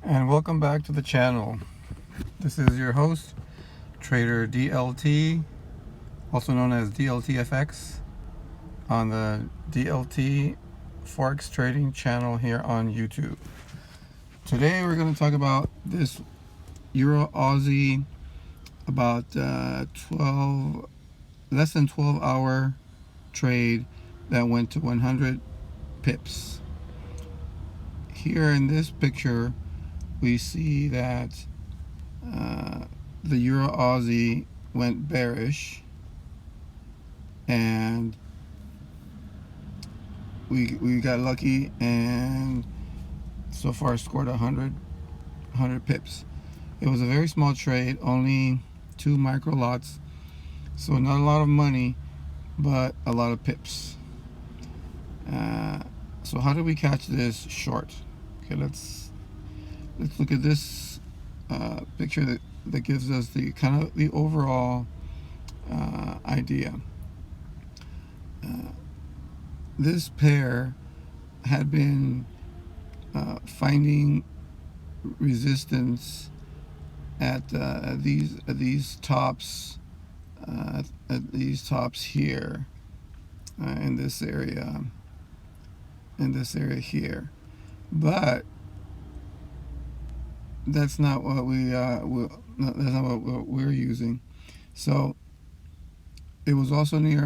And welcome back to the channel. This is your host, Trader DLT, also known as DLTFX, on the DLT Forex Trading channel here on YouTube. Today we're going to talk about this Euro-Aussie, about less than 12 hour trade that went to 100 pips. Here in this picture we see that the Euro-Aussie went bearish, and we got lucky and so far scored 100 pips. It was a very small trade, only 2 micro lots, so not a lot of money, but a lot of pips. So how did we catch this short? Okay, let's look at this picture that gives us the kind of the overall idea. This pair had been finding resistance at these tops, at these tops here, in this area here, but that's not what that's not what we're using. So it was also near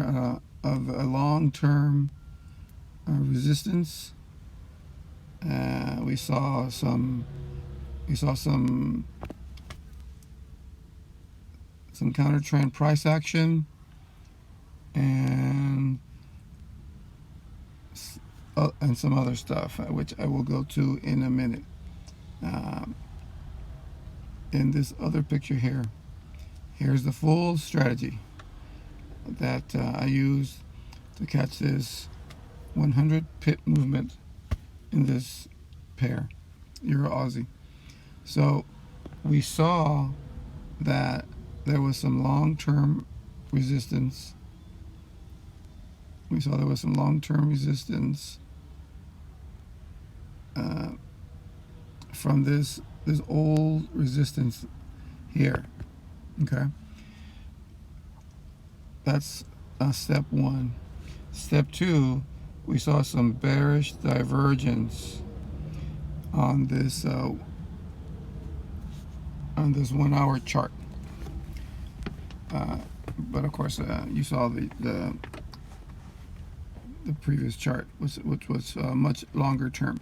of a long-term resistance. We saw some counter trend price action, and some other stuff, which I will go to in a minute. In this other picture here, here's the full strategy that I used to catch this 100 pip movement in this pair, Euro-Aussie. So we saw that there was some long-term resistance. From this old resistance here. Okay, that's step one. Step two, we saw some bearish divergence on this 1 hour chart. But of course, you saw the previous chart, which was much longer term.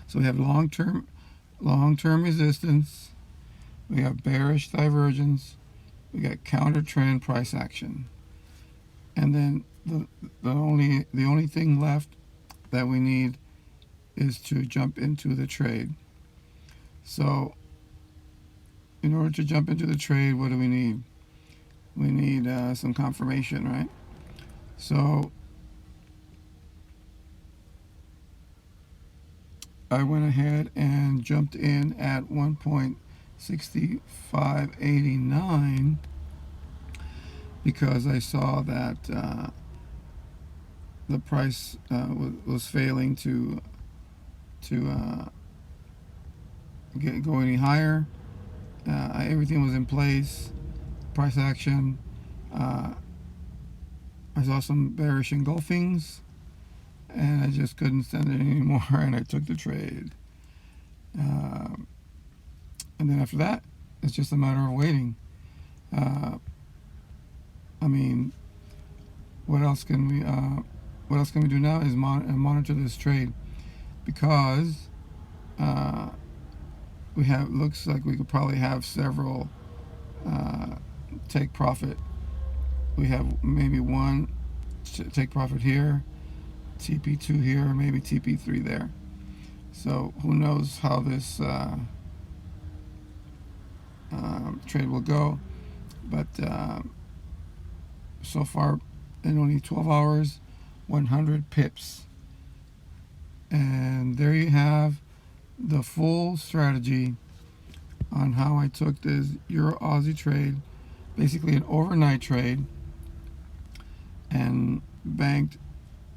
So we have long-term resistance, we have bearish divergence, we got counter trend price action, and then the only thing left that we need is to jump into the trade. So in order to jump into the trade, what do we need? We need some confirmation, right? So I went ahead and jumped in at 1.6589 because I saw that the price was failing to go any higher. Everything was in place, price action. I saw some bearish engulfings, and I just couldn't stand it anymore, and I took the trade. And then after that, it's just a matter of waiting. I mean, what else can we do now is monitor this trade, because looks like we could probably have several take profit. We have maybe one take profit here, TP2 here, maybe TP3 there. So who knows how this trade will go, but so far in only 12 hours, 100 pips. And there you have the full strategy on how I took this Euro-Aussie trade, basically an overnight trade, and banked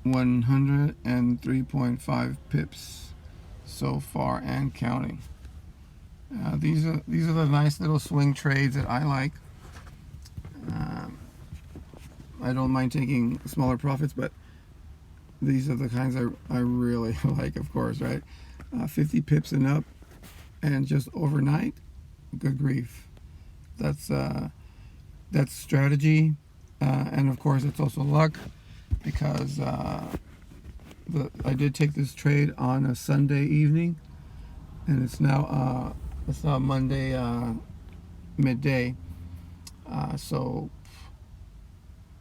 103.5 pips so far and counting. These are the nice little swing trades that I like. Um, I don't mind taking smaller profits, but these are the kinds I really like, of course, right? 50 pips and up, and just overnight, good grief. That's strategy, and of course it's also luck, because I did take this trade on a Sunday evening, and it's now Monday midday. So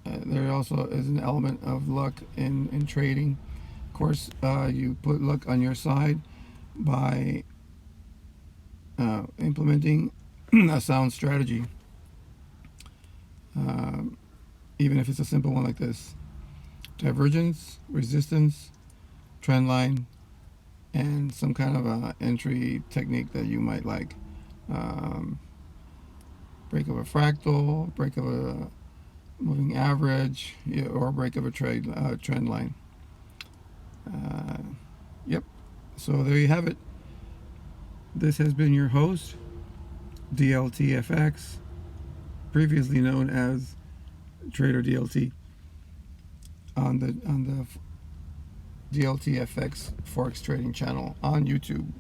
there also is an element of luck in trading. Of course, you put luck on your side by implementing a sound strategy, even if it's a simple one like this: divergence, resistance, trend line, and some kind of a entry technique that you might like. Break of a fractal, break of a moving average, or break of a trend line. Yep. So there you have it. This has been your host, DLTFX, previously known as Trader DLT, on the DLTFX Forex Trading channel on YouTube.